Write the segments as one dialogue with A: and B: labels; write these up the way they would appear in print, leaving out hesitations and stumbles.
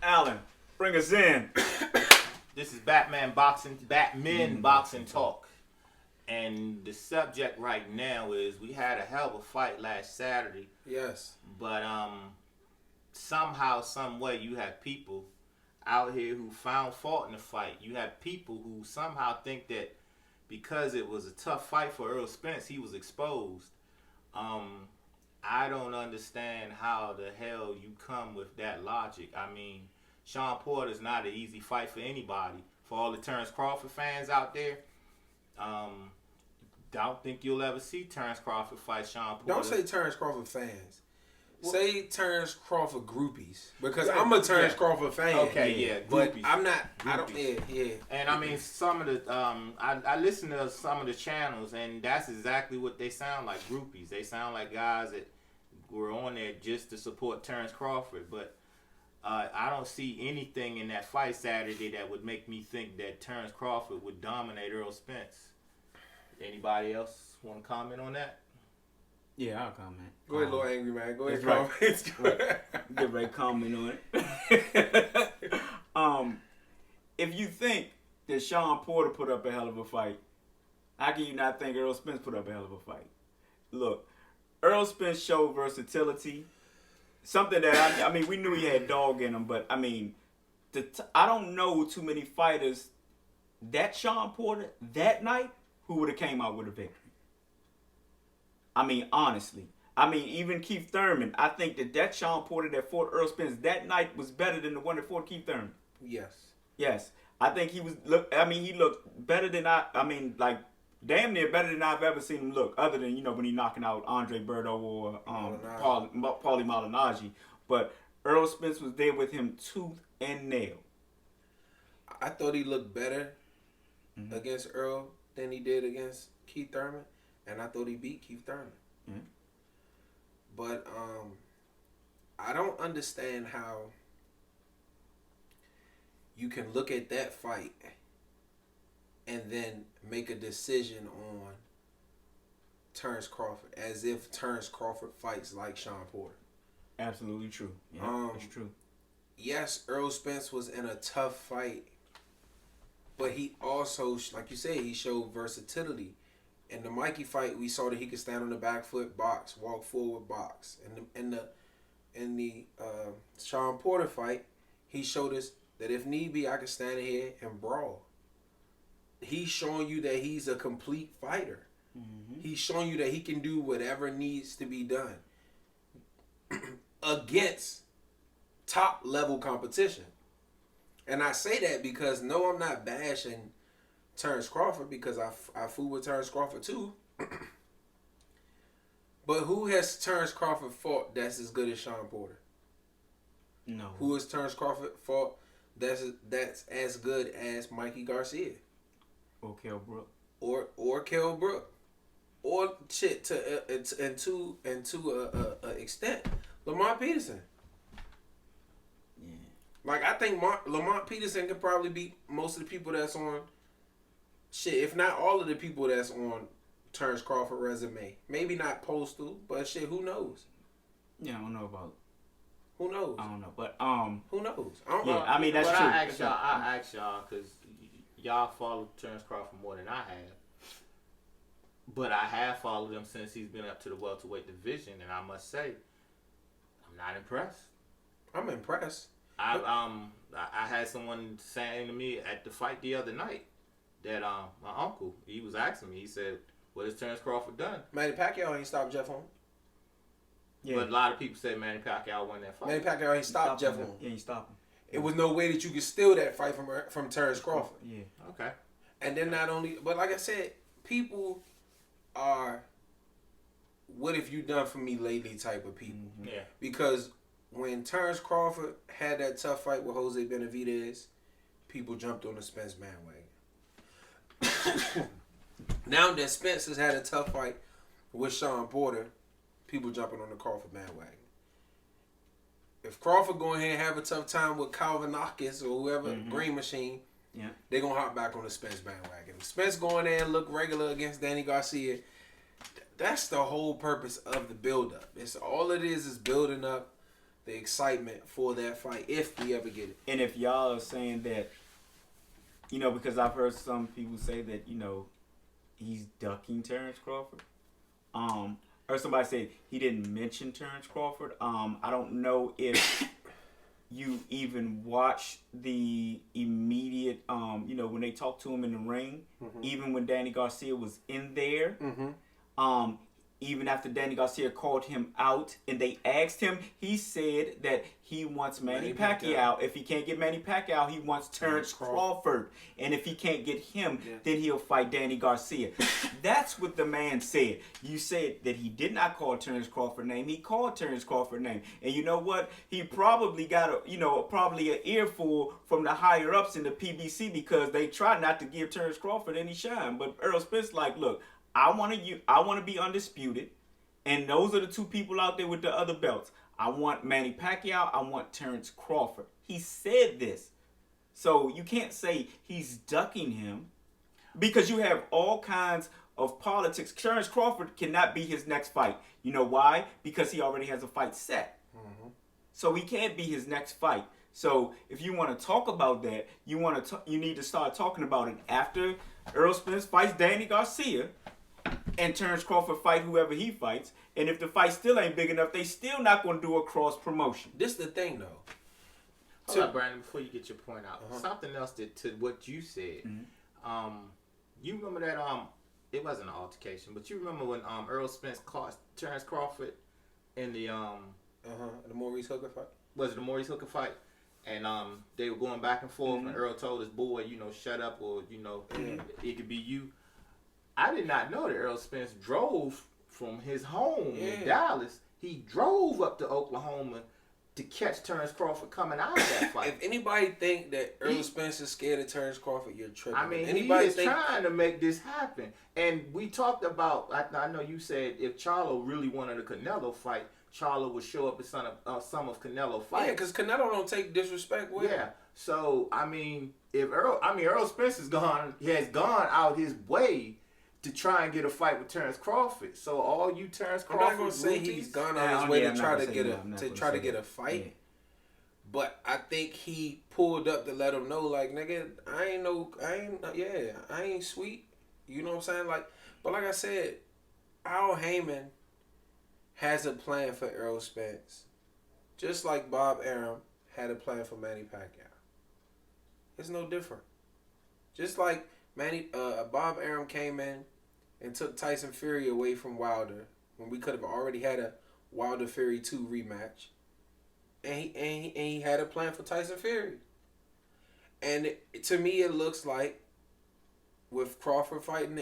A: Allen, bring us in.
B: This is Batman Boxing Talk. And the subject right now is we had a hell of a fight last Saturday.
C: Yes.
B: But somehow, some way, you have people out here who found fault in the fight. You have people who somehow think that because it was a tough fight for Errol Spence, he was exposed. I don't understand how the hell you come with that logic. I mean, Shawn Porter's not an easy fight for anybody. For all the Terrence Crawford fans out there, don't think you'll ever see Terrence Crawford fight Shawn Porter.
C: Don't say Terrence Crawford fans. Say Terrence Crawford groupies. Because I'm a Terrence Crawford fan.
B: Okay, yeah.
C: But
B: Groupies.
C: I'm not.
B: Groupies.
C: I don't. Yeah.
B: And I mean, some of the I listen to some of the channels, and that's exactly what they sound like. Groupies. They sound like guys that were on there just to support Terrence Crawford. But I don't see anything in that fight Saturday that would make me think that Terrence Crawford would dominate Errol Spence. Anybody else want to comment on that?
A: Yeah, I'll comment.
C: Go ahead, little angry man. Go ahead,
A: comment.
C: Right.
A: Get ready to comment on it. If you think that Shawn Porter put up a hell of a fight, how can you not think Errol Spence put up a hell of a fight? Look, Errol Spence showed versatility. Something that, I mean, we knew he had dog in him, but, I mean, I don't know too many fighters that Shawn Porter, that night, who would have came out with a victory. I mean, honestly. I mean, even Keith Thurman, I think that Shawn Porter that fought Errol Spence that night was better than the one that fought Keith Thurman. Yes. I think he looked better than damn near better than I've ever seen him look, other than, when he knocking out Andre Berto or Paulie Malignaggi. But Errol Spence was there with him tooth and nail.
C: I thought he looked better against Earl than he did against Keith Thurman, and I thought he beat Keith Thurman.
A: Mm-hmm.
C: But I don't understand how you can look at that fight and then make a decision on Terrence Crawford as if Terrence Crawford fights like Shawn Porter.
A: Absolutely true. Yeah, that's true.
C: Yes, Errol Spence was in a tough fight, but he also, like you said, he showed versatility. In the Mikey fight, we saw that he could stand on the back foot, box, walk forward, box. In the Shawn Porter fight, he showed us that if need be, I could stand here and brawl. He's showing you that he's a complete fighter. Mm-hmm. He's showing you that he can do whatever needs to be done against top level competition. And I say that because no, I'm not bashing Terrence Crawford because I fool with Terrence Crawford too. But who has Terrence Crawford fought that's as good as Shawn Porter?
A: No.
C: Who has Terrence Crawford fought that's as good as Mikey Garcia?
A: Or Kell Brook.
C: Or Kell Brook. Or shit to an extent, Lamont Peterson.
A: Yeah.
C: Like I think Lamont Peterson could probably beat most of the people that's on shit, if not all of the people that's on Terrence Crawford resume. Maybe not Postal, but shit, who knows?
A: Yeah, I don't know about.
C: Who knows?
A: I don't know, but
C: who knows?
A: I mean that's true.
B: I asked y'all because y'all followed Terrence Crawford more than I have. But I have followed him since he's been up to the welterweight division, and I must say, I'm not impressed.
C: I'm impressed.
B: I had someone saying to me at the fight the other night that my uncle, he was asking me, he said, what has Terrence Crawford done?
C: Manny Pacquiao ain't stopped Jeff Holmes.
B: Yeah. But a lot of people say Manny Pacquiao won that fight.
C: Manny Pacquiao ain't stopped Jeff Holmes.
A: Yeah, he stopped him.
C: It was no way that you could steal that fight from Terrence Crawford.
A: Yeah.
B: Okay.
C: And then not only, but like I said, people are what have you done for me lately type of people.
B: Mm-hmm. Yeah.
C: Because when Terrence Crawford had that tough fight with Jose Benavidez, people jumped on the Spence bandwagon. Now that Spence has had a tough fight with Shawn Porter, people jumping on the Crawford bandwagon. If Crawford go ahead and have a tough time with Calvin Knockins or whoever, Green Machine, they're going to hop back on the Spence bandwagon. If Spence go in there and look regular against Danny Garcia, that's the whole purpose of the build-up. It's all it is building up the excitement for that fight if we ever get it.
A: And if y'all are saying that, because I've heard some people say that, he's ducking Terrence Crawford. Or somebody said he didn't mention Terrence Crawford. I don't know if you even watched the immediate, when they talked to him in the ring, even when Danny Garcia was in there, even after Danny Garcia called him out and they asked him, he said that he wants Manny Pacquiao. If he can't get Manny Pacquiao, he wants Terrence Crawford. And if he can't get him, then he'll fight Danny Garcia. That's what the man said. You said that he did not call Terrence Crawford name. He called Terrence Crawford name. And you know what? He probably got probably an earful from the higher ups in the PBC because they try not to give Terrence Crawford any shine. But Errol Spence look, I want to be undisputed, and those are the two people out there with the other belts. I want Manny Pacquiao. I want Terrence Crawford. He said this, so you can't say he's ducking him because you have all kinds of politics. Terrence Crawford cannot be his next fight. You know why? Because he already has a fight set, so he can't be his next fight. So if you want to talk about that, you need to start talking about it after Errol Spence fights Danny Garcia. And Terrence Crawford fight whoever he fights. And if the fight still ain't big enough, they still not going to do a cross promotion.
C: This is the thing, though.
B: Hold up, Brandon, before you get your point out. Something else to what you said. You remember that, it wasn't an altercation, but you remember when Errol Spence caught Terrence Crawford in the...
C: the Maurice Hooker fight?
B: Was it the Maurice Hooker fight? And they were going back and forth, and Earl told his boy, shut up, or, it could be you. I did not know that Errol Spence drove from his home in Dallas. He drove up to Oklahoma to catch Terrence Crawford coming out of that fight.
C: If anybody think that Errol Spence is scared of Terrence Crawford, you're tripping.
B: I mean,
C: anybody
B: he is trying to make this happen. And we talked about, I know you said if Charlo really wanted a Canelo fight, Charlo would show up at some of Canelo fights.
C: Yeah, because Canelo don't take disrespect with him.
B: So, I mean, Errol Spence has gone out his way to try and get a fight with Terrence Crawford. So all you Terrence Crawford,
C: I'm not gonna say he's gone out his way to try to get a fight. Yeah. But I think he pulled up to let him know, like, nigga, I ain't sweet. You know what I'm saying? But like I said, Al Heyman has a plan for Errol Spence, just like Bob Arum had a plan for Manny Pacquiao. It's no different. Just like Bob Arum came in and took Tyson Fury away from Wilder when we could have already had a Wilder Fury 2 rematch, and he had a plan for Tyson Fury. And to me, it looks like with Crawford fighting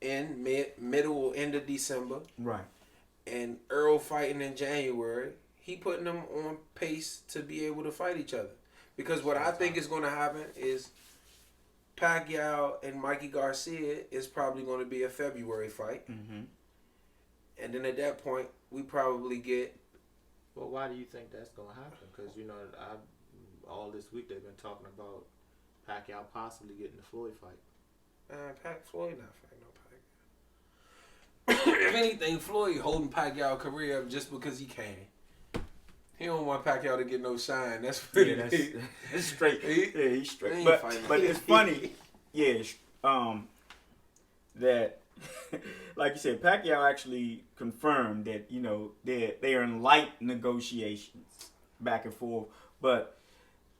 C: in middle or end of December,
A: right,
C: and Earl fighting in January, he putting them on pace to be able to fight each other. Because what I think is going to happen is Pacquiao and Mikey Garcia is probably going to be a February fight. And then at that point, we probably get...
B: Well, why do you think that's going to happen? Because, all this week they've been talking about Pacquiao possibly getting the Floyd fight.
C: Floyd not fighting no Pacquiao. If anything, Floyd holding Pacquiao career up just because he can. He don't want Pacquiao to get no shine. That's pretty.
A: That's straight. He's straight. But it's funny, that like you said, Pacquiao actually confirmed that they are in light negotiations back and forth. But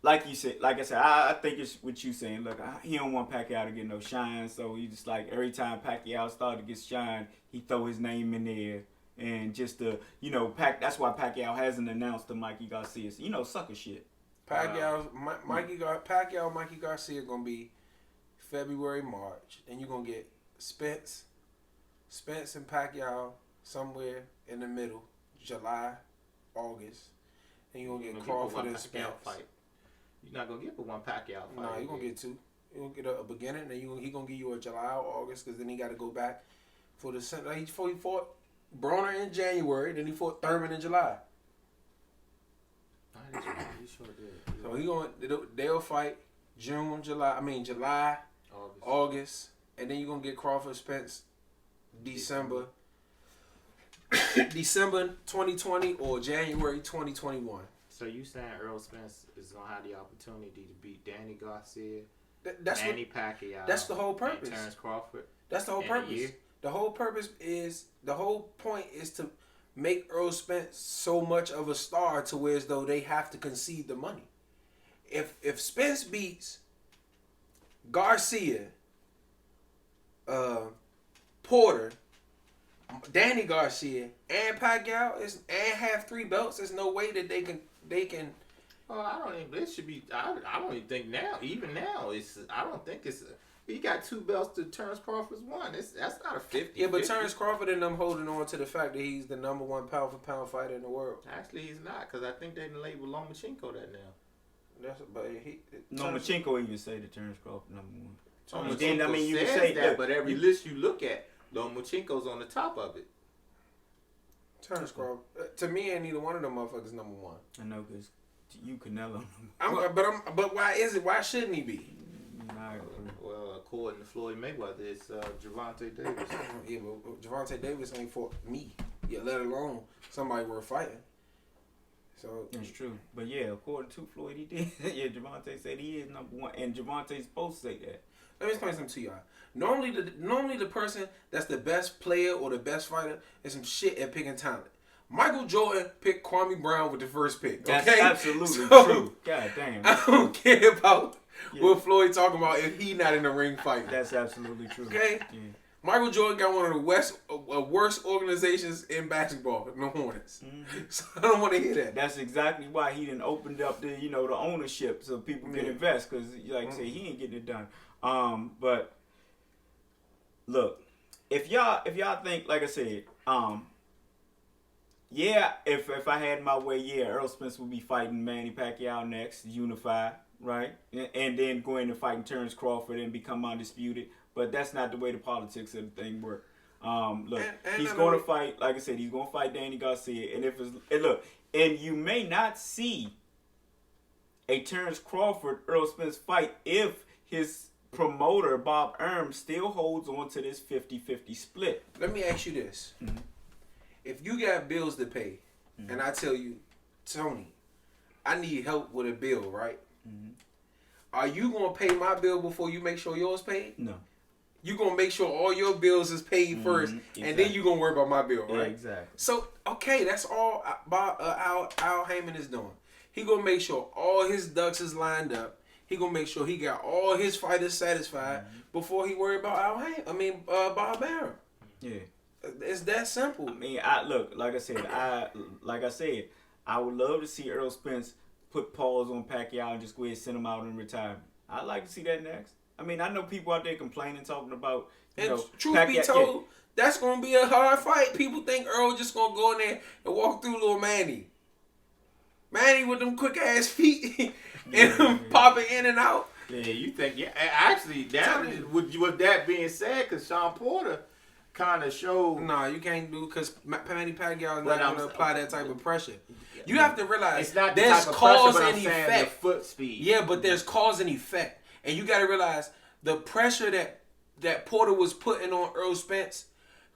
A: like I said, I think it's what you saying. Look, he don't want Pacquiao to get no shine, so he just every time Pacquiao started to get shine, he throw his name in there. And just that's why Pacquiao hasn't announced the Mikey Garcia. Sucker shit.
C: Mikey Garcia gonna be February, March. Then you're gonna get Spence and Pacquiao somewhere in the middle, July, August. And you're gonna get Crawford and Spence.
B: Fight. You're not gonna get but one Pacquiao fight.
C: Nah, you're gonna get two. You're gonna get a beginning, then he gonna give you a July or August, because then he got to go back for the center. He fought Broner in January, then he fought Thurman in July.
B: He sure did.
C: So they'll fight July, August, and then you're gonna get Crawford Spence December. December 2020 or January 2021.
B: So you saying Earl Spence is gonna have the opportunity to beat Danny Garcia,
C: That's
B: Manny Pacquiao?
C: That's the whole purpose.
B: And Terrence Crawford.
C: That's the whole purpose. The whole point is to make Earl Spence so much of a star to where as though they have to concede the money. If Spence beats Garcia, Porter, Danny Garcia, and Pacquiao and have 3 belts, there's no way that they can.
B: Oh, I don't even. It should be. I don't even think now. Even now, I don't think it's. He got 2 belts to Terrence Crawford's 1. That's not a 50.
C: Yeah, but Terrence Crawford and them holding on to the fact that he's the number 1 pound for pound fighter in the world.
B: Actually, he's not, because I think they label Lomachenko that now.
A: Lomachenko even say that Terrence Crawford number 1.
B: Lomachenko
A: you
B: says
A: say
B: that, but every list you look at, Lomachenko's on the top of it.
C: Terrence Crawford, to me, ain't neither one of them motherfuckers number 1.
A: I know, because you Canelo.
C: But why is it? Why shouldn't he be?
B: Well, according to Floyd Mayweather, it's Gervonta Davis.
C: Yeah, but Gervonta Davis ain't for me. Yeah, let alone somebody worth fighting. So
A: that's true. But yeah, according to Floyd, he did. Yeah, Gervonta said he is number 1, and Gervonta's supposed to say that.
C: Let me explain something to y'all. Normally the person that's the best player or the best fighter is some shit at picking talent. Michael Jordan picked Kwame Brown with the first pick. Okay?
A: That's absolutely true. God damn.
C: I don't care about what Floyd talking about if he not in the ring fighting.
A: That's absolutely true.
C: Okay? Yeah. Michael Jordan got one of the worst organizations in basketball, the Hornets. Mm-hmm. So I don't want to hear that.
A: That's exactly why he done opened up the ownership so people can invest, because like I say, he ain't getting it done. But look, if y'all think, like I said, if I had my way, Errol Spence would be fighting Manny Pacquiao next, unified, right? And then going to fighting Terrence Crawford and become undisputed. But that's not the way the politics of the thing work. He's going to fight, like I said, he's going to fight Danny Garcia. And you may not see a Terrence Crawford Errol Spence fight if his promoter Bob Arum still holds on to this 50-50 split.
C: Let me ask you this. Mm-hmm. If you got bills to pay, mm-hmm. and I tell you, Tony, I need help with a bill, right? Mm-hmm. Are you going to pay my bill before you make sure yours paid?
A: No.
C: You going to make sure all your bills is paid first, exactly. And then you going to worry about my bill, right?
A: Yeah, exactly.
C: So, okay, that's all Al Heyman is doing. He going to make sure all his ducks is lined up. He going to make sure he got all his fighters satisfied before he worry about Bob Arum.
A: Yeah.
C: It's that simple.
A: I mean, like I said, I would love to see Errol Spence put pause on Pacquiao and just go ahead and send him out in retirement. I'd like to see that next. I mean, I know people out there complaining, talking about,
C: truth Pacquiao, be told, that's going to be a hard fight. People think Earl just going to go in there and walk through little Manny. Manny with them quick ass feet and popping in and out.
B: Yeah, you think, actually, with that being said, because Shawn Porter kind of showed.
C: No, you can't do, because Manny Pacquiao is not going to apply that type of pressure. You have to realize
B: it's not
C: there's
B: the
C: cause
B: pressure,
C: and effect.
B: The foot speed.
C: Yeah, but there's cause and effect. And you got to realize the pressure that Porter was putting on Errol Spence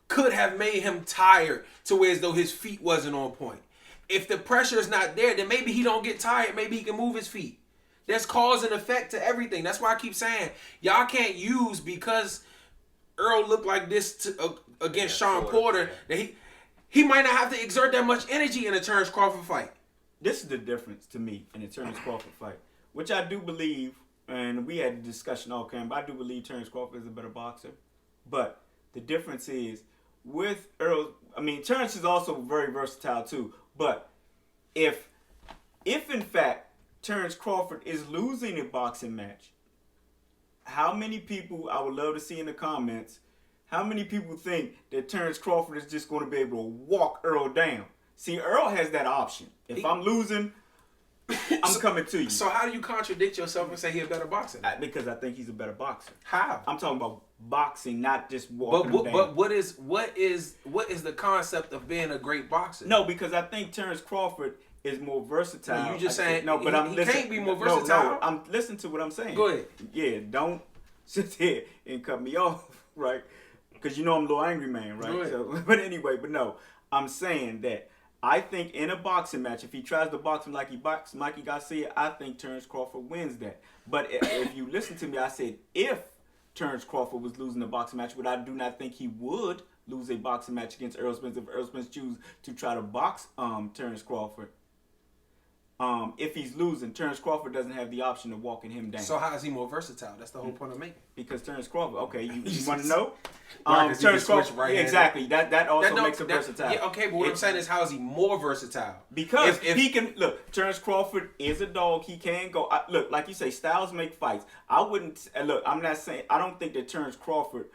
C: could have made him tired to where as though his feet wasn't on point. If the pressure is not there, then maybe he don't get tired. Maybe he can move his feet. There's cause and effect to everything. That's why I keep saying, y'all can't use because Earl looked like this against Shawn Porter that he might not have to exert that much energy in a Terrence Crawford fight.
A: This is the difference to me in a Terrence Crawford fight, which I do believe, and we had a discussion off camera, I do believe Terrence Crawford is a better boxer. But the difference is with Earl, I mean, Terrence is also very versatile too. But if in fact Terrence Crawford is losing a boxing match, how many people, I would love to see in the comments, how many people think that Terrence Crawford is just going to be able to walk Earl down? See, Earl has that option. If I'm losing, I'm coming to you.
C: So how do you contradict yourself and say he's a better boxer?
A: Because I think he's a better boxer.
C: How?
A: I'm talking about boxing, not just walking him down.
C: But what is the concept of being a great boxer?
A: No, because I think Terrence Crawford is more versatile.
C: You just saying
A: no, but
C: he can't be more versatile.
A: No, I'm listening to what I'm saying.
C: Go ahead.
A: Yeah, don't sit there and cut me off, right? Because you know I'm a little angry man, right?
C: Go ahead.
A: So, but anyway, but no, I'm saying that I think in a boxing match, if he tries to box him like he boxed Mikey Garcia, I think Terrence Crawford wins that. But if you listen to me, I said if Terrence Crawford was losing a boxing match, but I do not think he would lose a boxing match against Errol Spence if Errol Spence chooses to try to box Terrence Crawford. If he's losing, Terrence Crawford doesn't have the option of walking him down.
C: So how is he more versatile? That's the whole point I'm making.
A: Because Terrence Crawford, okay, you want to know?
C: Terrence Crawford,
A: exactly. That also makes him versatile.
C: Yeah, okay, but what I'm saying is, how is he more versatile?
A: Because if he can look, Terrence Crawford is a dog. He can go. Look, like you say, styles make fights. I wouldn't look. I'm not saying I don't think that Terrence Crawford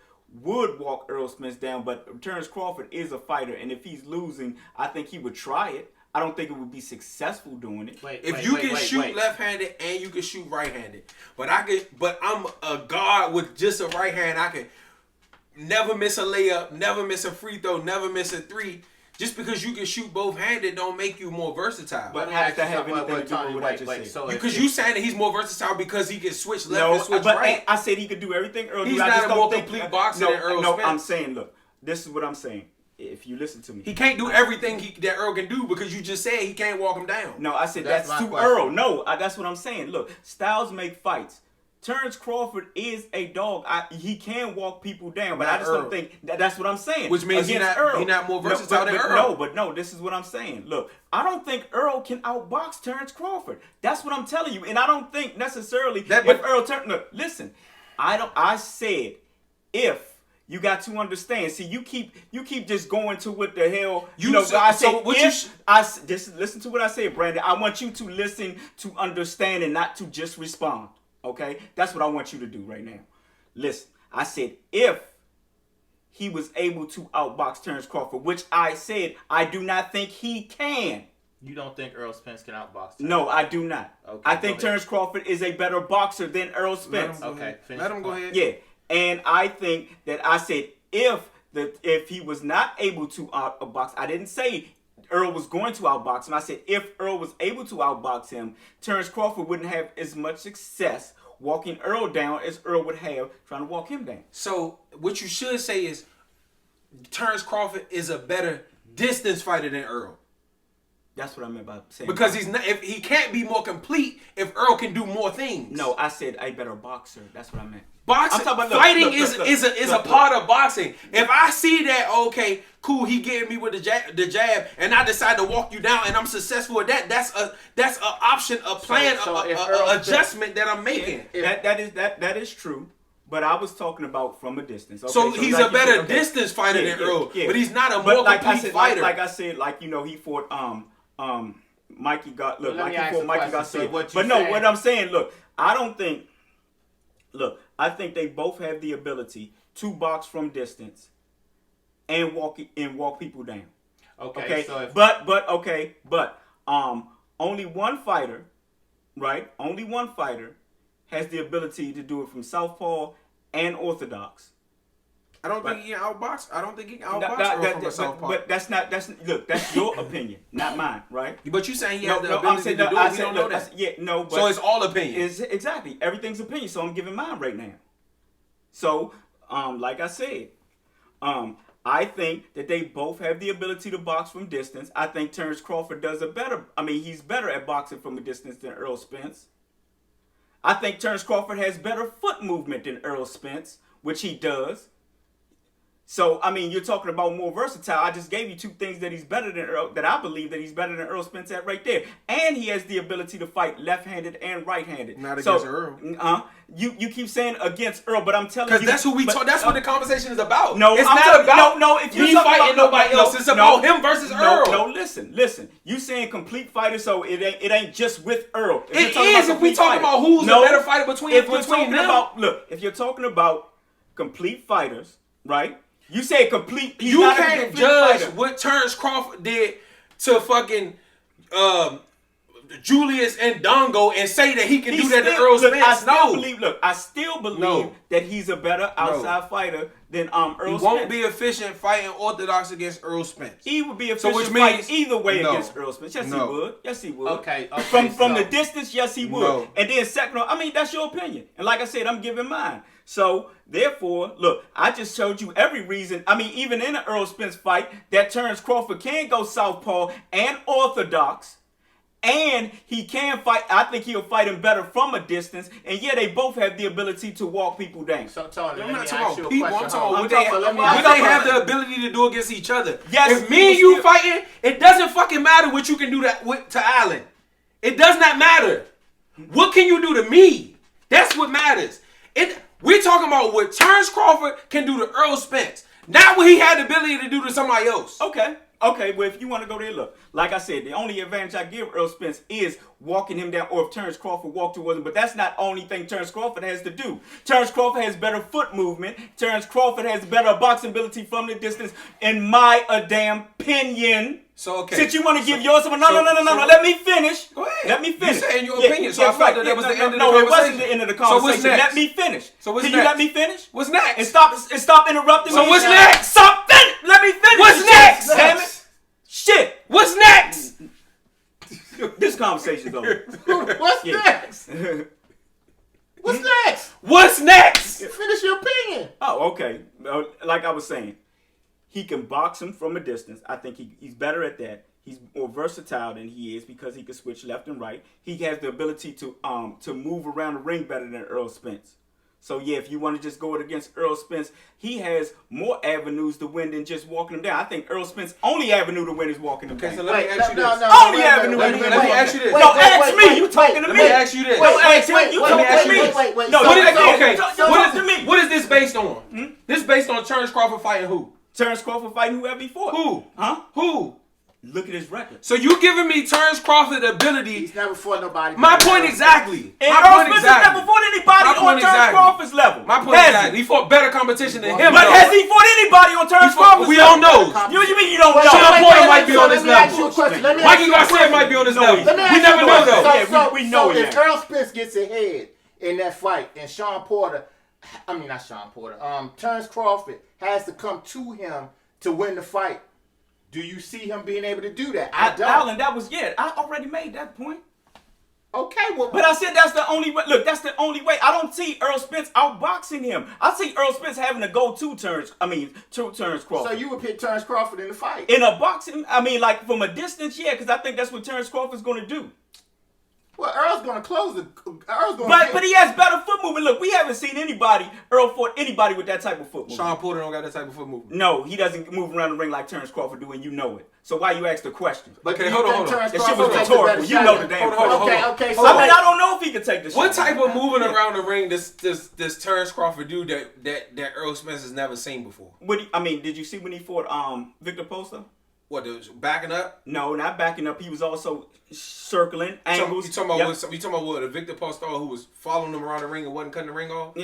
A: would walk Errol Spence down, but Terrence Crawford is a fighter, and if he's losing, I think he would try it. I don't think it would be successful doing it.
C: If you can shoot left-handed and you can shoot right-handed, but I'm a guard with just a right hand. I can never miss a layup, never miss a free throw, never miss a three. Just because you can shoot both-handed don't make you more versatile.
A: But how does that have anything to do with what I just said?
B: So
C: because you saying that he's more versatile because he can switch left and switch right.
A: I said he could do everything Earl.
C: He's not a more complete boxer than Earl Spence.
A: No, I'm saying, look, this is what I'm saying. If you listen to me,
C: he can't do everything that Earl can do because you just said he can't walk him down.
A: No, I said that's to Earl. No, that's what I'm saying. Look, styles make fights. Terrence Crawford is a dog. He can walk people down, but I just don't think that's what I'm saying.
C: Which means he's not more versatile than Earl.
A: No, this is what I'm saying. Look, I don't think Earl can outbox Terrence Crawford. That's what I'm telling you, and I don't think necessarily look, listen, I said if. You got to understand. See, you keep just going to what the hell I said. Just listen to what I said, Brandon. I want you to listen to understand and not to just respond. Okay, that's what I want you to do right now. Listen, I said if he was able to outbox Terrence Crawford, which I said I do not think he can.
B: You don't think Errol Spence can outbox Terrence?
A: No, I do not. Okay, I think Terrence Crawford is a better boxer than Errol Spence.
C: Let him go ahead.
A: Yeah. And I think that I said if he was not able to outbox, I didn't say Earl was going to outbox him. I said if Earl was able to outbox him, Terrence Crawford wouldn't have as much success walking Earl down as Earl would have trying to walk him down.
C: So what you should say is Terrence Crawford is a better distance fighter than Earl.
A: That's what I meant by saying.
C: Because he can't be more complete if Earl can do more things.
A: No, I said a better boxer. That's what I meant.
C: Boxing, fighting is a part of boxing. If I see that, okay, cool, he getting me with the jab, and I decide to walk you down, and I'm successful at that, that's an option, a plan, a adjustment that I'm making.
A: That is true. But I was talking about from a distance. Okay,
C: so he's a better distance fighter than Earl, but he's not a more complete fighter.
A: Like I said, he fought Mikey got Mikey got saved. What I'm saying, look, I think they both have the ability to box from distance and walk people down. Okay. So but only one fighter, right? Only one fighter has the ability to do it from southpaw and orthodox.
C: I don't think he can outbox. I don't think he can outbox Earl from a southpaw.
A: But that's your opinion, not mine, right?
C: But you saying he has the ability to do it. We don't know that. So it's all opinion.
A: Exactly. Everything's opinion. So I'm giving mine right now. So, like I said, I think that they both have the ability to box from distance. I think Terrence Crawford he's better at boxing from a distance than Errol Spence. I think Terrence Crawford has better foot movement than Errol Spence, which he does. So, you're talking about more versatile. I just gave you two things that he's better than Earl, that I believe that he's better than Errol Spence at right there. And he has the ability to fight left-handed and right-handed.
C: Not against Earl.
A: You keep saying against Earl, but I'm telling you.
C: Because that's who that's what the conversation is about.
A: No,
C: it's not about
A: if you're
C: fighting nobody else. It's about him versus Earl.
A: No, listen. You saying complete fighter, so it ain't just with Earl.
C: It is if we talk about who's the better fighter between them.
A: If you're talking about complete fighters, right? You say complete.
C: You can't judge what Terrence Crawford did to fucking Julius and Dongo and say that he can do that to Errol Spence.
A: I still believe that he's a better outside fighter than Errol Spence.
C: He won't be efficient fighting orthodox against Errol Spence.
A: He would be efficient fighting either way against Errol Spence. Yes, he would. Yes, he would.
B: Okay.
A: From the distance, yes, he would. No. And then second, I mean, that's your opinion. And like I said, I'm giving mine. So, therefore, look, I just showed you every reason. I mean, even in an Errol Spence fight, that Terrence Crawford can go southpaw and orthodox. And he can fight. I think he'll fight him better from a distance. And yeah, they both have the ability to walk people down.
B: So, Tony,
C: I'm not talking about people. I'm talking
A: what
C: they have the ability to do against each other.
A: Yes,
C: if me and you fighting, it doesn't fucking matter what you can do to Allen. It does not matter. What can you do to me? That's what matters. We're talking about what Terrence Crawford can do to Errol Spence. Not what he had the ability to do to somebody else.
A: Okay, well, if you want to go there, look. Like I said, the only advantage I give Errol Spence is walking him down, or if Terrence Crawford walked towards him. But that's not the only thing Terrence Crawford has to do. Terrence Crawford has better foot movement. Terrence Crawford has better boxing ability from the distance, in my damn opinion.
C: So, okay.
A: Since you want to give yours, no. Let me finish.
C: Go ahead.
A: Let me finish.
C: You saying your opinion, so I felt that was the end of the conversation.
A: No, it wasn't the end of the conversation.
C: So what's next?
A: Let me finish.
C: So what's
A: Can
C: next?
A: you let me finish?
C: What's next?
A: And stop interrupting me.
C: So what's next?
A: Stop. Let me finish.
C: What's next?
A: Damn it. Shit.
C: What's next?
A: This conversation's over.
B: What's next? What's next?
C: What's next?
B: Finish your opinion.
A: Oh, okay. Like I was saying, he can box him from a distance. I think he's better at that. He's more versatile than he is because he can switch left and right. He has the ability to move around the ring better than Errol Spence. So, yeah, if you want to just go against Errol Spence, he has more avenues to win than just walking him down. I think Errol Spence's only avenue to win is walking him down.
C: Okay, so let me ask you this.
A: Only avenue to win.
C: Let me ask you this.
A: No, ask me. You talking to me.
C: Let me ask you this.
A: No, ask him. You talking to me.
B: Wait.
A: No,
C: what is this based on? This based on Terrence Crawford fighting who?
A: Terrence Crawford fighting whoever he fought.
C: Who?
A: Huh?
C: Who?
A: Look at his record.
C: So you giving me Terrence Crawford the ability?
B: He's never fought nobody.
C: My point exactly.
A: And Errol Spence has never fought anybody on Terrence Crawford's level.
C: My point exactly. He fought better competition than him.
A: But has he fought anybody on Terrence Crawford's level?
C: We don't know.
A: You mean you don't know?
C: Shawn Porter might be on this level.
B: Mikey
C: Garcia might be on this level. We never know though.
A: We know
B: if Errol Spence gets ahead in that fight and Terrence Crawford has to come to him to win the fight, do you see him being able to do that? I don't.
A: Alan, I already made that point.
B: Okay, well,
A: but I said that's the only way. Look, that's the only way. I don't see Errol Spence outboxing him. I see Errol Spence having to go to Terrence Crawford.
B: So you would pick Terrence Crawford in the fight?
A: In a boxing, like from a distance, yeah, because I think that's what Terrence Crawford's going to do.
B: Well, Errol's going to close the.
A: But he has better foot movement. Look, we haven't seen Errol fought anybody with that type of foot movement.
C: Shawn Porter don't got that type of foot movement.
A: No, he doesn't move around the ring like Terrence Crawford do, and you know it. So why you ask the question?
C: Okay, hold on.
A: That shit was rhetorical. You know the damn question.
B: Okay.
A: So I don't know if he could take the shot.
C: What type of moving around the ring does Terrence Crawford do that Errol Spence has never seen before?
A: Did you see when he fought Victor Posta?
C: What, backing up?
A: No, not backing up. He was also circling angles.
C: You talking about what? A Victor Postal who was following him around the ring and wasn't cutting the ring off?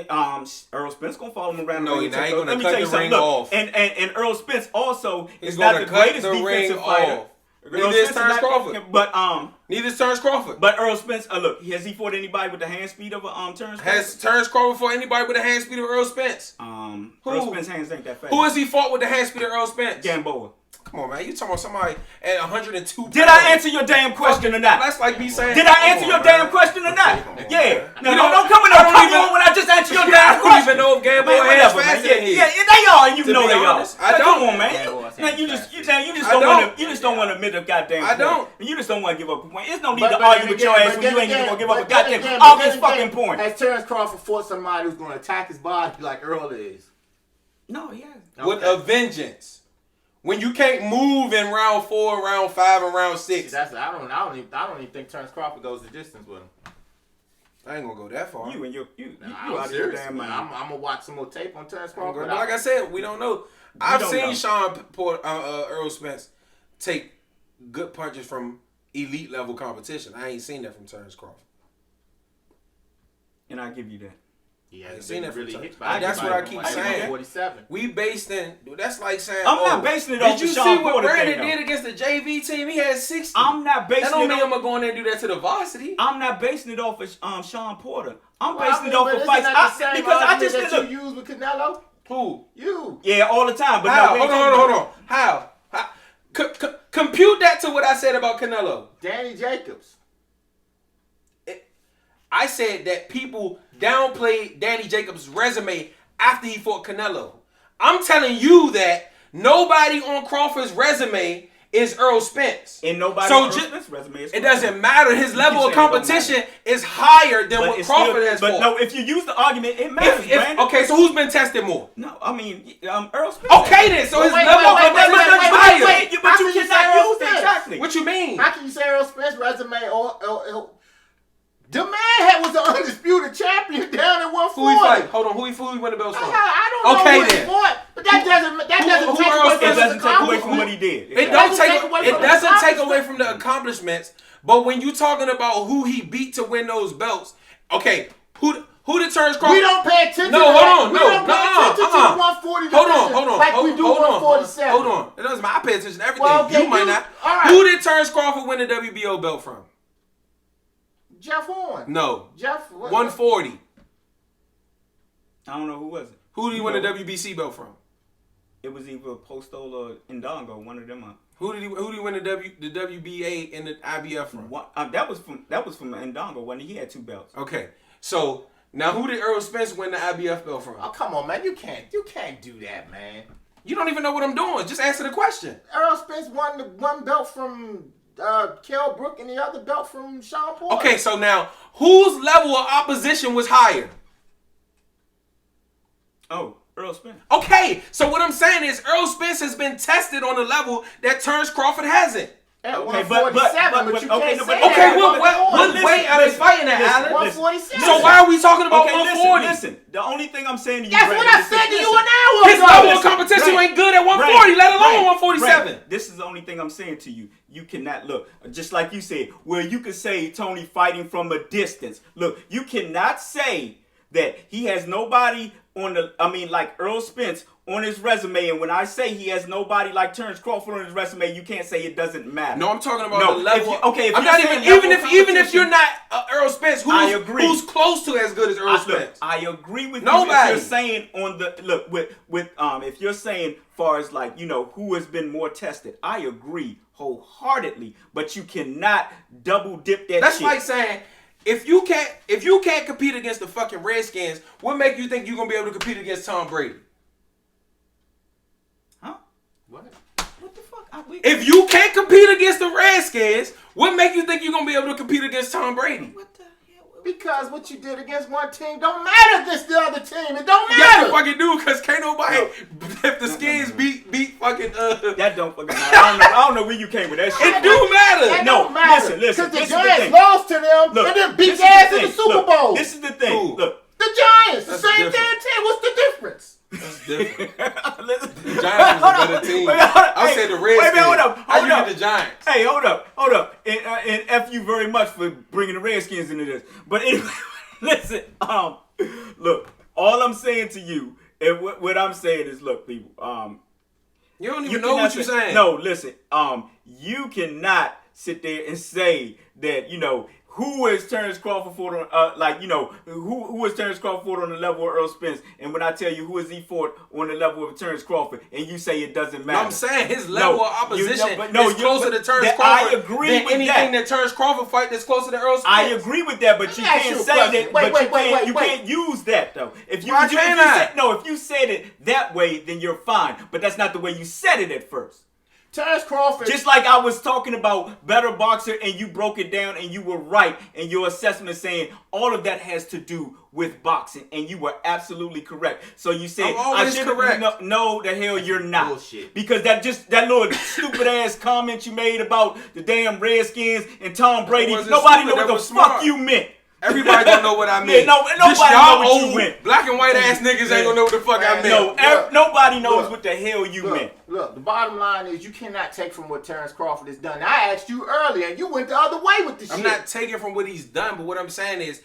A: Errol Spence gonna follow him around the ring.
C: No, he ain't gonna cut the ring off.
A: And Earl Spence also is
C: not
A: the greatest defensive fighter.
C: Neither is Terrence Crawford.
A: Neither
C: is Terrence Crawford.
A: But Errol Spence, look, has he fought anybody with the hand speed of Terrence Crawford?
C: Has Terrence Crawford fought anybody with the hand speed of Errol Spence?
A: Errol Spence's hands ain't that fast.
C: Who has he fought with the hand speed of Errol Spence?
A: Gamboa.
C: Come on, man. You talking about somebody at 102 pounds.
A: Did I answer your damn question or not?
C: That's like me saying...
A: Did I answer your damn question or not? Yeah. No, don't come with no come on when I just answer your damn question.
C: I don't even know if Gamboa has faster than he.
A: Yeah, they are, and you know they are.
C: I don't.
A: Come on, man. You just don't want to admit a goddamn point.
C: I don't.
A: You just don't want to give up a point. There's no need to argue with your ass when you ain't even going to give up a goddamn obvious fucking point.
B: Has Terrence Crawford fought somebody who's going to attack his body like Errol is?
A: No, he hasn't.
C: With a vengeance. When you can't move in round 4, round 5, and round 6.
B: See, I don't even think Terrence Crawford goes the distance with him.
C: I ain't gonna go that far.
A: You
B: out of your damn mind. I'm gonna watch some more tape on Terrence Crawford.
C: Like I said, we don't know. I've seen Shawn Porter, Errol Spence take good punches from elite level competition. I ain't seen that from Terrence Crawford.
A: And I give you that.
B: He hasn't
C: seen
B: been
C: that from
B: really
C: Chuck.
B: hit by
C: That's what I keep saying.
B: 47.
C: We based in. That's like saying.
A: I'm not basing it off the
C: Did you
A: Shawn
C: see what
A: Porter
C: Brandon
A: thing,
C: did against the JV team? He had 60.
A: I'm not basing
C: That don't
A: it
C: mean
A: off.
C: I'm gonna go in there and do that to the varsity.
A: I'm not basing it off of Shawn Porter. I'm
B: Well,
A: basing it off
B: but
A: of
B: isn't
A: fights.
B: that the same
A: Because I
B: argument
A: just
B: that
A: look.
B: you use with Canelo.
C: Who?
B: You.
A: Yeah, all the time. But
C: How?
A: no, we ain't
C: Hold
A: talking
C: on. How? Compute that to what I said about Canelo.
B: Danny Jacobs.
C: I said that people downplayed Danny Jacobs' resume after he fought Canelo. I'm telling you that nobody on Crawford's resume is Errol Spence.
A: And nobody
C: So
A: on Errol Spence's resume is
C: it doesn't matter. His level
A: keep
C: of
A: saying it don't
C: competition is higher than
A: But
C: what
A: it's
C: Crawford
A: still,
C: has
A: but
C: fought.
A: no, if you use the argument, it matters, Brandon.
C: Okay, so who's been tested more?
A: No, I mean, Errol Spence.
C: Okay then, so his level of competition is higher.
A: But
B: How
A: you
B: can you say
A: cannot
B: Errol
A: use it
B: Spence?
A: exactly.
C: What you mean?
B: How can you say Errol Spence resume or the man was the undisputed champion down at 140.
C: Who he fight? Hold on, who he win the belts from?
B: I don't know
C: Okay,
B: who
C: then.
B: he fought, but that doesn't
C: who
B: take
C: Errol
B: away
C: Spence
A: It
B: from his
A: doesn't take away from what
B: accomplishment.
A: he did.
C: It doesn't take away from the accomplishments, but when you talking about who he beat to win those belts, okay, who did Terrence Crawford?
B: We don't pay attention
C: No,
B: to
C: hold
B: that.
C: on,
B: We
C: no,
B: don't pay attention to the 140
C: Hold on,
B: like we do 147.
C: Hold on. It doesn't matter. I pay attention to everything.
B: Well, okay,
C: you might not.
B: all right.
C: Who did Terrence Crawford win the WBO belt from?
B: Jeff Horn.
C: No.
B: Jeff. What,
C: 140.
A: I don't know who was it.
C: Who did he win the WBC belt from?
A: It was either Postol or Ndongo, one of them.
C: Who did he win the WBA and the IBF from?
A: That was from Ndongo when he had 2 belts.
C: Okay, so now who did Errol Spence win the IBF belt from?
B: Oh, come on, man. You can't do that, man.
C: You don't even know what I'm doing. Just answer the question.
B: Errol Spence won the one belt from Kell Brook and the other belt from Shawn Porter.
C: Okay, so now whose level of opposition was higher?
A: Oh, Errol Spence.
C: Okay, so what I'm saying is Errol Spence has been tested on a level that Terrence Crawford hasn't.
B: At
A: Okay,
B: 147, but you can't say that.
C: Okay, what
A: listen,
C: weight are they
A: listen,
C: fighting at,
A: listen,
C: Allen?
B: 147.
C: So why are we talking about
A: Okay,
C: 140?
A: listen. The only thing I'm saying to you,
B: That's
A: Brandon,
B: what I
A: is
B: said to
A: this.
B: you an hour
C: His
B: ago.
C: level of competition ain't good at 140, let alone 147.
A: This is the only thing I'm saying to you. You cannot look, just like you said, where you could say Tony fighting from a distance. Look, you cannot say that he has nobody like Errol Spence on his resume, and when I say he has nobody like Terrence Crawford on his resume, you can't say it doesn't matter.
C: No, I'm talking about the level.
A: If
C: I'm
A: you're
C: not
A: saying
C: even
A: level of
C: even if you're
A: competition,
C: not Errol Spence,
A: I agree.
C: who's close to as good as Errol Spence?
A: I agree with
C: Nobody.
A: you if you're saying on the if you're saying far as like, who has been more tested. I agree wholeheartedly, but you cannot double dip that
C: That's
A: shit.
C: like saying if you can't compete against the fucking Redskins, what make you think you're gonna be able to compete against Tom Brady?
A: Huh?
B: What?
A: What the fuck?
C: If you can't compete against the Redskins, what make you think you're gonna be able to compete against Tom Brady?
A: What the hell?
B: Because what you did against one team don't matter against the other team. It don't
C: Yes,
B: matter.
C: it fucking do, cause can't nobody if the Skins beat fucking
A: That don't fucking matter. I don't know where you came with that shit.
C: It do matter.
B: That
A: No,
B: don't matter.
A: listen.
B: Because the
A: This is the
B: Giants
A: thing.
B: lost to them
A: Look,
B: and then
A: this
B: beat
A: is
B: their ass in
A: thing.
B: the Super
A: Look,
B: Bowl.
A: This is the thing.
C: Who?
A: Look.
B: The Giants, the
C: That's
B: same
C: different.
B: damn team. What's the difference?
C: That's different.
A: Listen.
C: The Giants was a better team. I said the Redskins.
A: Wait, hold up.
C: How you
A: Hold
C: get the Giants?
A: Hey, hold up. And F you very much for bringing the Redskins into this. But anyway, listen, look, all I'm saying to you, and what I'm saying is, look, people,
C: You don't even know what you're saying.
A: No, listen, you cannot sit there and say that, who is Terrence Crawford fought on, who is Terrence Crawford on the level of Errol Spence, and when I tell you who is he fought on the level of Terrence Crawford, and you say it doesn't matter.
C: No, I'm saying his level of opposition is
A: you're
C: closer to Terrence
A: I
C: Crawford
A: agree
C: than
A: with
C: anything
A: that
C: Terrence Crawford fight that's closer to Errol Spence.
A: I agree with that, but
B: Let
A: you
B: me ask
A: can't
B: you a
A: say
B: question.
A: that.
B: Wait.
A: Can't use that though. If you,
C: Why
A: if you
C: can't I?
A: if you said it that way, then you're fine. But that's not the way you said it at first.
B: Terrence Crawford.
A: Just like I was talking about better boxer, and you broke it down, and you were right in your assessment, saying all of that has to do with boxing, and you were absolutely correct. So you said
C: I'm always correct.
A: No, the hell you're not.
B: Bullshit.
A: Because that little stupid ass comment you made about the damn Redskins and Tom Brady,
C: wasn't
A: nobody
C: stupid,
A: know
C: that
A: what the
C: was
A: fuck
C: smart.
A: you meant.
C: Everybody don't know what I mean.
A: Yeah, nobody
C: Just
A: know
C: y'all
A: what you
C: old
A: meant.
C: black and white ass niggas ain't gonna know what the fuck I meant.
A: No, nobody knows
B: Look.
A: what the hell you meant.
B: Look, the bottom line is you cannot take from what Terrence Crawford has done. Now, I asked you earlier, and you went the other way with the shit.
C: I'm not taking from what he's done, but what I'm saying is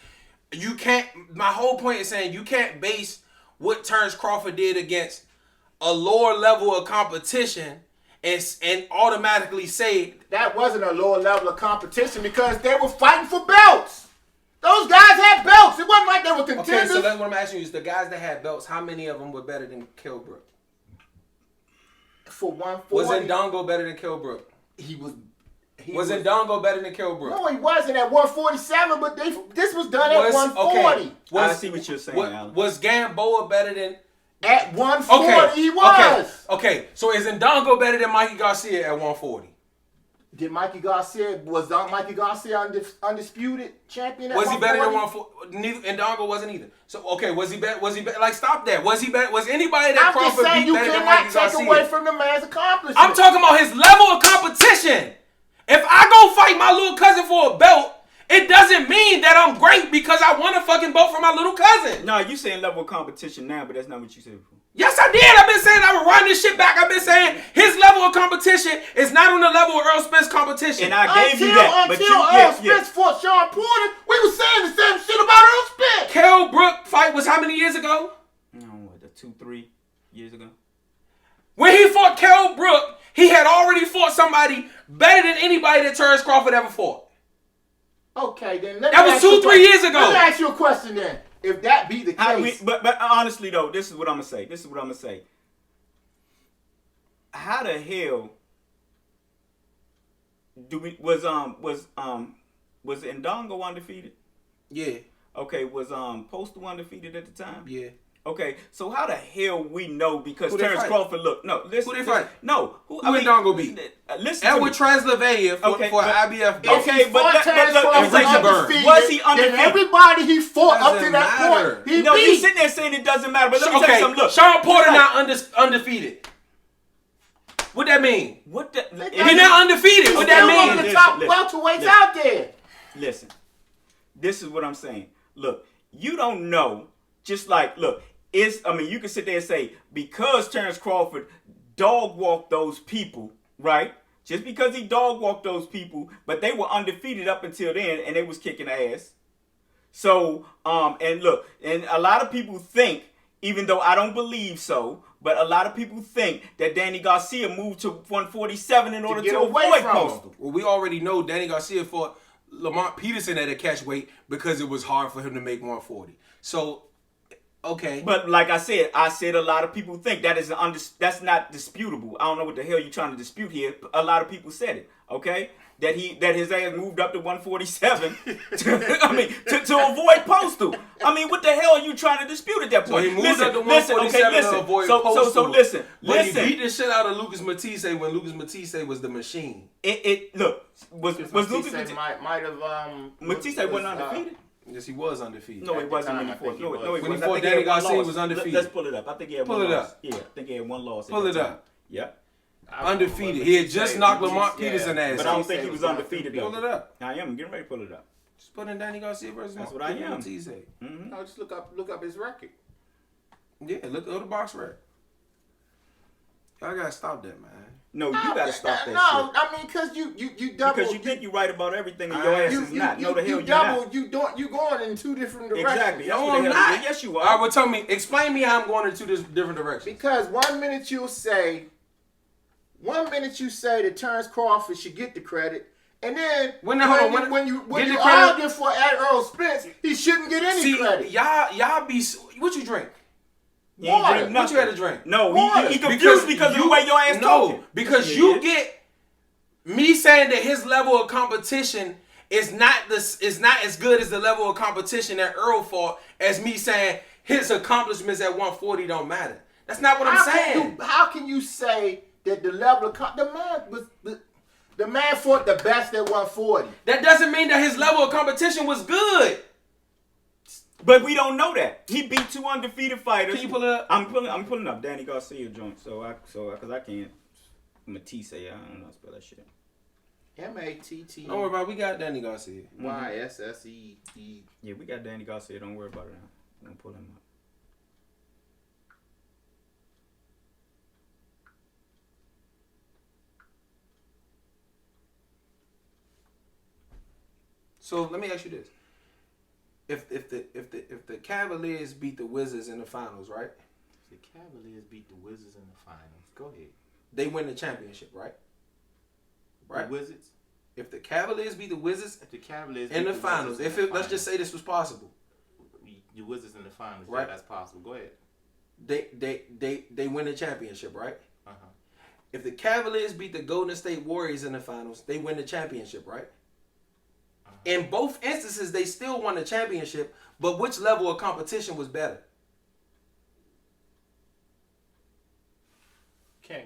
C: you can't. My whole point is saying you can't base what Terrence Crawford did against a lower level of competition and automatically say
B: that wasn't a lower level of competition because they were fighting for belts. Those guys had belts. It wasn't like they were contenders.
C: Okay, so that's what I'm asking you is the guys that had belts, how many of them were better than Kilbrook?
B: For 140.
C: Was Ndongo better than Kilbrook?
B: He was
C: Ndongo better than Kilbrook?
B: No, he wasn't at 147, but this was done at 140.
A: Okay. I see what you're saying, Alan.
C: Was Gamboa better than...
B: At 140, he was.
C: Okay, so is Ndongo better than Mikey Garcia at 140?
B: Was Mikey Garcia undisputed champion at 140?
C: Was he better than 140? Neither, Ndongo wasn't either. So, okay, was he better? Like, stop that. Was he better? Was anybody that Crawford beat better than Mikey Garcia?
B: You cannot take away from the man's accomplishment.
C: I'm talking about his level of competition. If I go fight my little cousin for a belt, it doesn't mean that I'm great because I won a fucking belt from my little cousin.
A: No, you saying level of competition now, but that's not what you said before.
C: Yes, I did. I've been saying I would run this shit back. I've been saying his level of competition is not on the level of Errol Spence competition.
A: And I gave you that.
B: Until Errol Spence fought Shawn Porter, we were saying the same shit about Errol Spence.
C: Kell Brook fight was how many years ago?
A: No, 2-3 years ago.
C: When he fought Kell Brook, he had already fought somebody better than anybody that Terrence Crawford ever fought.
B: Okay, then
C: that was 2-3 years ago.
B: Let me ask you a question then. If that be the case,
A: but honestly though, this is what I'm gonna say. How the hell was Ndongo undefeated?
C: Yeah.
A: Okay, was Postal undefeated at the time?
C: Yeah.
A: Okay, so how the hell we know because Terrence Crawford listen.
C: Who they fight?
A: No.
C: Who Ndongo beat?
A: Listen
C: Edward Translevania for IBF.
B: Okay, but
A: was he undefeated?
B: Then everybody he fought up to that point, he beat.
A: You sitting there saying it doesn't matter, but let me tell you something. Look,
C: Shawn Porter not undefeated. What that mean? He not undefeated. What that mean?
B: One of the top welterweights out there.
A: Listen, this is what I'm saying. Look, you don't know. Just like, look, you can sit there and say, because Terrence Crawford dog walked those people, right? Just because he dog walked those people, but they were undefeated up until then, and they was kicking ass. So, and look, and a lot of people think, even though I don't believe so, but a lot of people think that Danny Garcia moved to 147 in order to avoid Postal.
C: Well, we already know Danny Garcia fought Lamont Peterson at a catch weight because it was hard for him to make 140. So, okay.
A: But like I said a lot of people think that is that's not disputable. I don't know what the hell you're trying to dispute here. A lot of people said it, okay? That his ass moved up to 147 to avoid Postal. I mean, what the hell are you trying to dispute at that point?
C: So he moved up to 147 to avoid Postal.
A: So listen.
C: But he beat the shit out of Lucas Matisse when Lucas Matisse was the machine.
A: Was Lucas
B: Matisse might have
A: Matisse wasn't undefeated?
C: Yes, he was undefeated.
A: No, he wasn't when he fought.
C: When he fought Danny Garcia, he was undefeated.
A: Let's pull it up. I think he had one loss. Yeah, I think he had one loss.
C: Pull it up.
A: Yeah.
C: Undefeated. He had just knocked Lamont Peterson ass.
A: But I don't think he was undefeated though.
C: Pull it up.
A: I am. I'm getting ready to pull it up.
C: Just put in Danny Garcia versus
A: That's what I am.
B: Mm-hmm. No, just look up his record.
C: Yeah, look at the box record. Y'all gotta stop that, man.
A: No, you gotta stop that shit.
B: No, I mean, because you double.
A: Because you think you're right about everything and your ass is not. No, the hell
B: you
A: not.
B: You going in two different directions.
A: Exactly. That's
C: no,
A: what
C: I'm
A: the
C: not.
A: hell. Yes, you are.
C: All right, well, explain me how I'm going in two different directions.
B: Because one minute you say that Terrence Crawford should get the credit, and then when you argue for Errol Spence, he shouldn't get any credit.
C: Y'all be what you drink?
B: Water.
C: What you had to drink?
A: No, he confused because of the way your ass talking.
C: Because you get me saying that his level of competition is not as good as the level of competition that Errol fought as me saying his accomplishments at 140 don't matter. That's not what I'm saying.
B: How can you say that the level of the man fought the best at 140?
C: That doesn't mean that his level of competition was good.
A: But we don't know that. He beat two undefeated fighters.
C: Can you pull it up?
A: I'm pulling up Danny Garcia joint. Because I can't. Matisse, I don't know how to spell that shit.
B: Matt.
C: Don't worry about it. We got Danny Garcia.
B: YSSE.
A: Yeah, we got Danny Garcia. Don't worry about it now. I'm gonna pull him up.
C: So let me ask you this. if the Cavaliers beat the Wizards in the finals, right?
B: The Cavaliers beat the Wizards in the finals. Go ahead.
C: They win the championship, right? Right.
B: The Wizards.
C: If the Cavaliers beat the Wizards
B: If the Cavaliers
C: in
B: beat
C: the finals, let's just say this was possible,
B: the Wizards in the finals,
C: right?
B: Yeah, that's possible. Go ahead.
C: They win the championship, right?
B: Uh-huh.
C: If the Cavaliers beat the Golden State Warriors in the finals, they win the championship, right?
B: Uh-huh.
C: In both instances, they still won the championship, but which level of competition was better?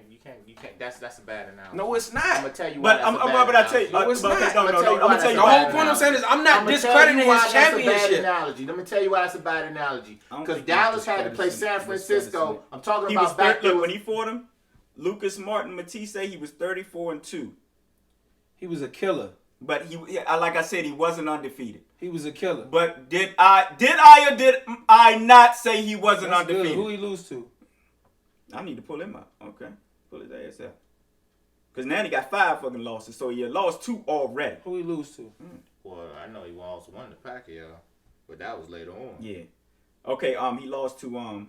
B: You can't. That's a bad analogy.
C: No, it's not.
B: I'm gonna tell you why.
A: But I'm gonna tell you.
C: No, it's not.
A: I'm gonna tell you
C: The whole point I'm saying is I'm not discrediting his championship.
B: Let me tell you why that's a bad analogy. Because Dallas had to play San Francisco. I'm talking
A: He
B: about
A: was when he fought him. Lucas Martin Matisse, he was 34-2.
C: He was a killer.
A: But like I said, he wasn't undefeated.
C: He was a killer.
A: But did I not say he wasn't
C: That's
A: undefeated?
C: good. Who he lose to?
A: I need to pull him out. Okay. Pull his ass out. Because now he got 5 fucking losses. So he lost 2 already.
C: Who he lose to?
B: Well, I know he also won the Pacquiao, but that was later on.
A: Yeah. Okay, he lost to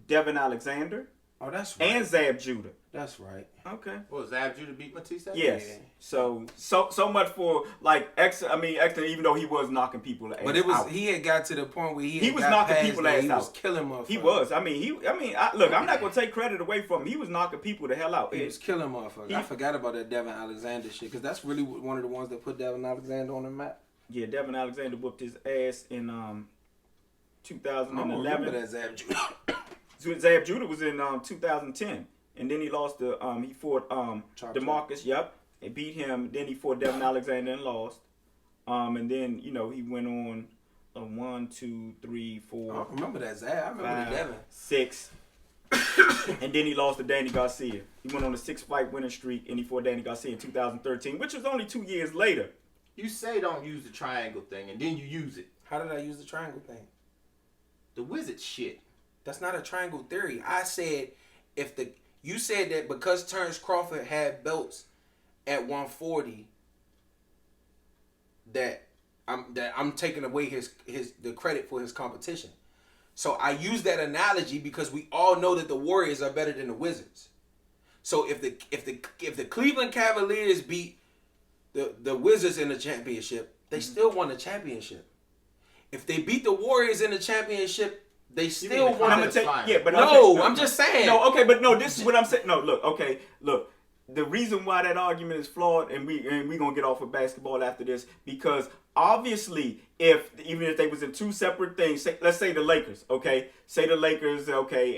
A: Devin Alexander.
C: Oh, that's right.
A: And Zab Judah.
C: That's right.
A: Okay.
B: Well, Zab Judah beat Matisse?
A: Yes.
C: Yeah.
A: So much for like extra, even though he was knocking people ass
C: But it was
A: out.
C: he had got to the point where he
A: was
C: got
A: knocking
C: past
A: people
C: that.
A: ass
C: He
A: out.
C: was killing motherfuckers.
A: He was. Look, I'm not gonna take credit away from him. He was knocking people the hell out.
C: He was killing motherfuckers. I forgot about that Devin Alexander shit because that's really one of the ones that put Devin Alexander on the map.
A: Yeah, Devin Alexander whooped his ass in 2011.
C: I don't remember that Zab Judah.
A: Zab Judah was in 2010, and then he lost to he fought DeMarcus. Yep, and beat him. Then he fought Devin Alexander and lost. And then he went on 1, 2, 3, 4.
C: I don't remember that Zab. I remember the Devin
A: 6. And then he lost to Danny Garcia. He went on a 6-fight winning streak, and he fought Danny Garcia in 2013, which was only 2 years later.
B: You say don't use the triangle thing, and then you use it.
C: How did I use the triangle thing?
B: The wizard shit.
C: That's not a triangle theory. I said you said that because Terrence Crawford had belts at 140 that I'm taking away the credit for his competition. So I use that analogy because we all know that the Warriors are better than the Wizards. So if the Cleveland Cavaliers beat the Wizards in the championship, they still won the championship. If they beat the Warriors in the championship, they still won.
A: I'm just saying.
C: No,
A: okay, but no, this is what I'm saying. No, look. The reason why that argument is flawed, and we gonna get off of basketball after this, because obviously, even if they was in 2 separate things, let's say the Lakers, okay,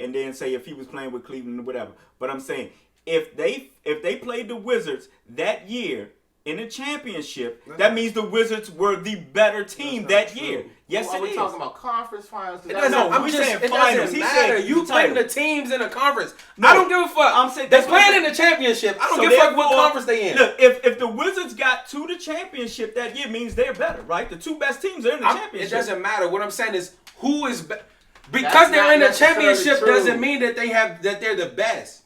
A: and then say if he was playing with Cleveland or whatever. But I'm saying if they played the Wizards that year in a championship, that means the Wizards were the better team that year. Yes,
B: Are
A: it
B: we
A: is.
B: talking about conference finals?
C: It doesn't, I'm just saying finals. It doesn't matter. You playing the teams in a conference.
A: No,
C: I don't give a fuck.
A: I'm saying
C: they're playing in the championship. I don't give a fuck what conference they in.
A: Look, if the Wizards got to the championship that year, means they're better, right? The 2 best teams are in the championship.
C: It doesn't matter. What I'm saying is who is because they're in the championship doesn't mean that they're the best.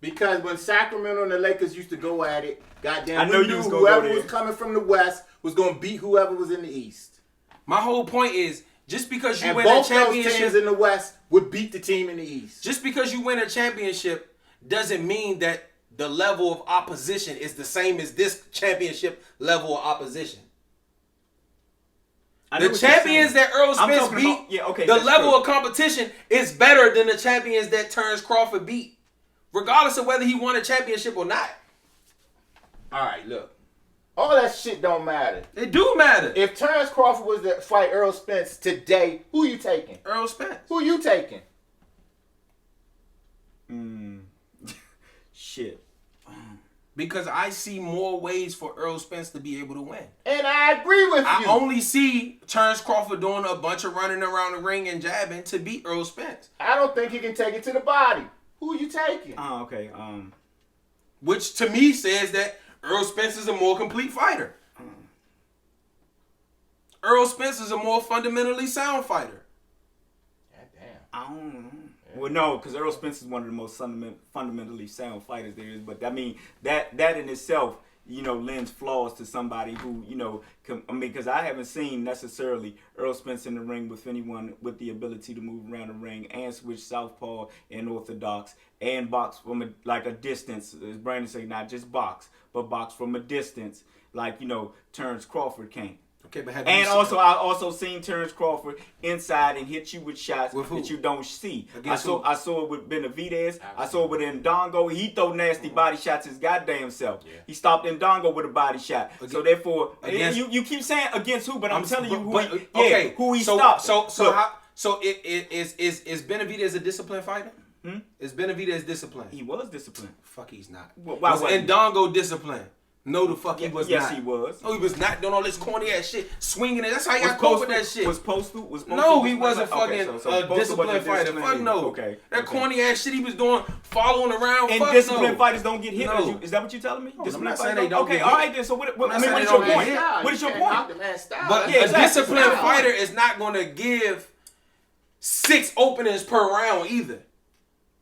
B: Because when Sacramento and the Lakers used to go at it, goddamn,
A: I know you was
B: whoever was coming from the West was going to beat whoever was in the East.
C: My whole point is just because you
B: and
C: win a
B: both
C: championship,
B: those teams in the West would beat the team in the East.
C: Just because you win a championship doesn't mean that the level of opposition is the same as this championship level of opposition. The champions that Errol Spence beat, the level of competition is better than the champions that Terrence Crawford beat. Regardless of whether he won a championship or not.
B: All right, look. All that shit don't matter.
C: It do matter.
B: If Terrence Crawford was to fight Errol Spence today, who you taking?
C: Errol Spence.
B: Who you taking?
A: Shit.
C: Because I see more ways for Errol Spence to be able to win.
B: And I agree with you.
C: I only see Terrence Crawford doing a bunch of running around the ring and jabbing to beat Errol Spence.
B: I don't think he can take it to the body. Who you taking?
A: Oh, okay.
C: Which to me says that Errol Spence is a more complete fighter. Errol Spence is a more fundamentally sound fighter.
B: God damn.
A: I don't know. Well, no, because Errol Spence is one of the most fundamentally sound fighters there is. But I mean, that in itself lends flaws to somebody who, because I haven't seen necessarily Errol Spence in the ring with anyone with the ability to move around the ring and switch southpaw and orthodox and box from a distance. As Brandon said, not just box, but box from a distance, like, Terrence Crawford can.
C: Okay, but
A: I also seen Terrence Crawford inside and hit you with shots that you don't see. I saw it with Benavidez. I saw it with Ndongo. He throw nasty body shots his goddamn self. Yeah. He stopped Ndongo with a body shot. So therefore, you keep saying against who, but I'm telling you who he stopped.
C: So is Benavidez a disciplined fighter? Is Benavidez disciplined?
A: He was disciplined.
C: Fuck, he's not.
A: Why
C: was Ndongo disciplined? No, the fuck he was not.
A: Yes, he was.
C: No, he was not doing all this corny ass shit, swinging it. That's how he got caught with that shit.
A: Was Postal?
C: No, he wasn't fucking a disciplined fighter. Fuck no.
A: Okay.
C: That corny ass shit he was doing, following around.
A: And disciplined fighters don't get hit. No. Is that what you're telling me?
C: No, I'm not saying they don't get hit.
A: Okay, all right then. So what is your point? What is your point?
C: But a disciplined fighter is not going to give 6 openings per round either.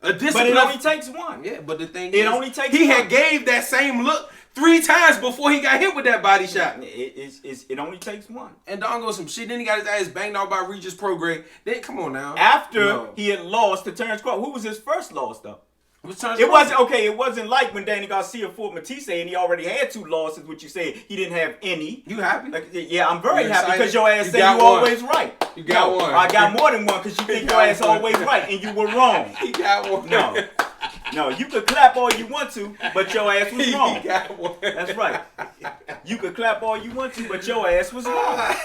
A: But it only takes one.
C: Yeah, but the thing
A: is, only takes
C: he had gave that same look 3 times before he got hit with that body shot.
A: It only takes one.
C: And Dongo some shit. Then he got his ass banged out by Regis Prograis. Then come on now.
A: After he had lost to Terrence Crawford, who was his first loss though? It wasn't like when Danny Garcia fought Matisse and he already had 2 losses, which you said he didn't have any.
C: You happy?
A: Yeah, I'm very happy because your ass said you always right.
C: You got one.
A: I got more than one because you think your ass always right and you were wrong.
C: He got one.
A: No, you could clap all you want to, but your ass was wrong.
C: He got one.
A: That's right. You could clap all you want to, but your ass was wrong.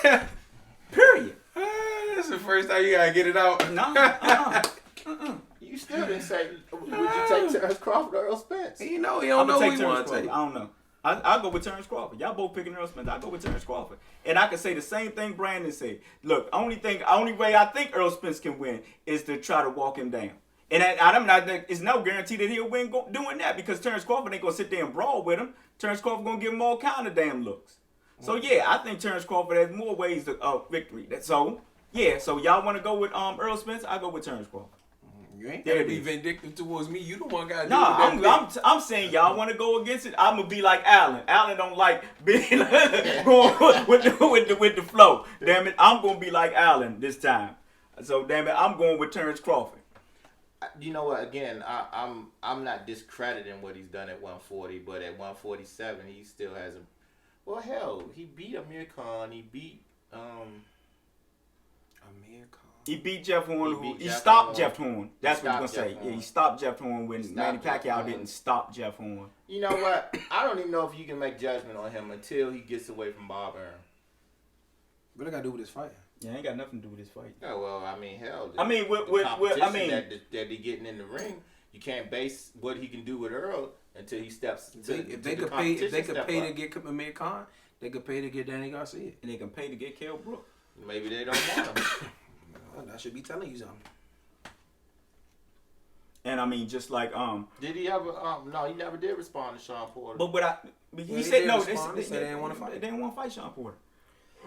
A: Period.
C: That's the first time you gotta get it out.
A: No.
B: You still didn't say, would you take Terrence Crawford or Errol Spence?
C: He don't know who he want to take.
A: I don't know. I'll go with Terrence Crawford. Y'all both picking Errol Spence. I'll go with Terrence Crawford. And I can say the same thing Brandon said. Look, only way I think Errol Spence can win is to try to walk him down. And it's no guarantee that he'll win doing that because Terrence Crawford ain't going to sit there and brawl with him. Terrence Crawford going to give him all kind of damn looks. So, yeah, I think Terrence Crawford has more ways of victory. So y'all want to go with Errol Spence? I'll go with Terrence Crawford.
C: You ain't gotta be vindictive towards me. You the one got to
A: do that. I'm saying y'all want to go against it. I'm gonna be like Allen. Allen don't like being going with the flow. Damn it, I'm gonna be like Allen this time. So damn it, I'm going with Terrence Crawford.
B: You know what? Again, I'm not discrediting what he's done at 140, but at 147 he still has a. Well, hell, he beat Amir Khan. He beat Amir Khan.
A: He beat Jeff Horn. He stopped Jeff Horn. That's what you're going to say. Yeah, he stopped Jeff Horn when Manny Pacquiao didn't stop Jeff Horn.
B: You know what? I don't even know if you can make judgment on him until he gets away from Bob Arum.
C: What it got to do with his fight?
A: Yeah, ain't got nothing to do with his fight.
B: Yeah, well, I mean, hell.
A: That
B: they getting in the ring, you can't base what he can do with Errol until he steps.
C: If they could pay to get Amir Khan, they could pay to get Danny Garcia.
A: And they can pay to get Kell Brook.
B: Maybe they don't want him.
C: I should be telling you something.
A: And I mean, just like
B: did he ever? No, he never did respond to Shawn Porter.
A: But he said no. They
C: didn't want to fight.
A: They didn't want to fight Shawn Porter.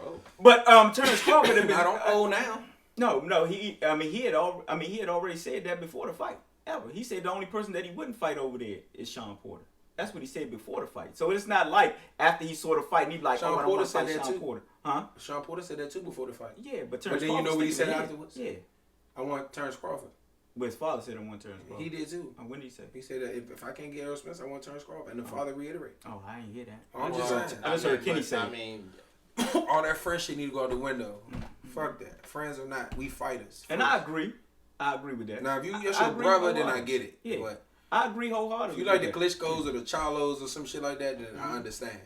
B: Oh.
A: But Terrence Crawford had been.
C: I don't owe now.
A: No. He had already said that before the fight. Ever. He said the only person that he wouldn't fight over there is Shawn Porter. That's what he said before the fight. So it's not like after he saw the fight and he's like,
C: Shawn Porter said that too.
A: Porter. Huh?
C: Shawn Porter said that too before the fight.
A: Yeah, but Terrence
C: then you know what he said afterwards?
A: Yeah.
C: I want Terrence Crawford.
A: But his father said I want Terrence Crawford.
C: He did too.
A: When did he say?
C: He said that if I can't get Errol Spence, I want Terrence Crawford. And the father reiterated.
A: Oh, I didn't hear that.
C: I'm just saying.
A: I just heard Kenny say.
B: I mean,
C: all that friend shit need to go out the window. Fuck that. Friends or not, we fighters.
A: And I agree. I agree with that.
C: Now, if you're your brother, then I get it.
A: Yeah.
C: But
A: I agree wholeheartedly.
C: If you like the Klitschko's or the Charlos or some shit like that, then I understand.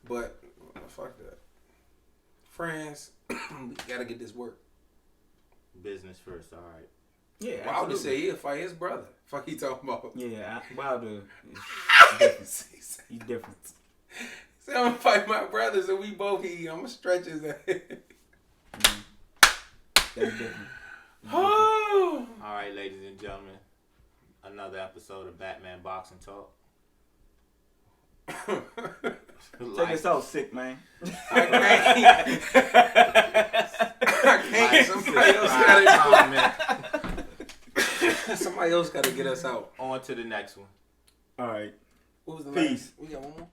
C: But fuck that. Friends, we gotta get this work.
B: Business first, all right.
A: Yeah,
C: Wilder said he'll fight his brother. Fuck he talking about?
A: Yeah, Wilder is different. He's different.
C: Say I'm gonna fight my brothers and we both eat. I'm gonna stretch his ass.
A: That's different.
B: All right, ladies and gentlemen. Another episode of Batman Boxing Talk.
A: Take us out, sick man.
C: I can't. Somebody else gotta get us out.
B: On to the next one.
A: All right.
C: What was the
A: Peace.
C: We got one more.